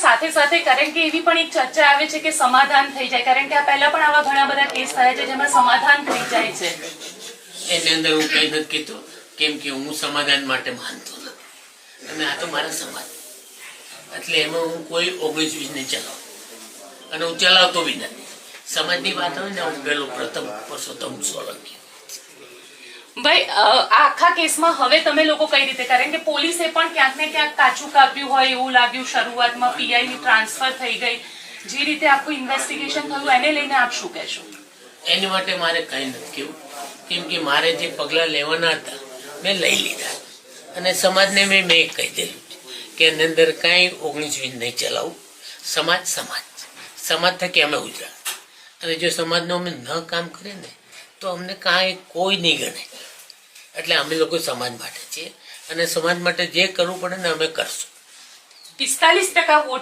સાથે સાથે કારણ કે એવી પણ એક ચર્ચા આવે છે કે સમાધાન થઈ જાય, કારણ કે આ પહેલા પણ આવા ઘણા બધા કેસ થયા છે જેમાં સમાધાન થઈ જાય છે. એની અંદર હું કઈ નથી કહેતો, કેમ કે હું સમાધાન માટે માનતો નથી અને આ તો મારા સમાજ, એટલે એમાં હું કોઈ 19-20 નહીં ચલાવું અને હું ચલાવતો બી નથી. સમાજની વાત હોય ને હું પેલો પ્રથમ પરસોત્તમ સોલંકી. ભાઈ આખા કેસમાં હવે તમે લોકો કઈ રીતે, કારણ કે પોલીસે પણ ક્યાંક ને ક્યાંક કાચું કાપ્યું હોય એવું લાગ્યું શરૂઆતમાં, પીઆઈ ની ટ્રાન્સફર થઈ ગઈ, જે રીતે આખું ઇન્વેસ્ટિગેશન થયું એને લઈને આપ શું કહેશો? એની માટે મારે કઈ નથી કેવું, કેમ કે મારે જે પગલાં લેવાના હતા મેં લઈ લીધા અને સમાજને મેં કહી દેલું કે એની અંદર કાંઈ 19-20 નહીં ચલાવું. સમાજ સમાજ સમાજ થકી અમે ઉજળા, અને જો સમાજનું અમે ન કામ કરીએ ને તો અમને કાંઈ કોઈ નહીં ગણે. એટલે અમે લોકો સમાજ માટે છીએ અને સમાજ માટે જે કરવું પડે ને અમે કરશું. 45% વોટ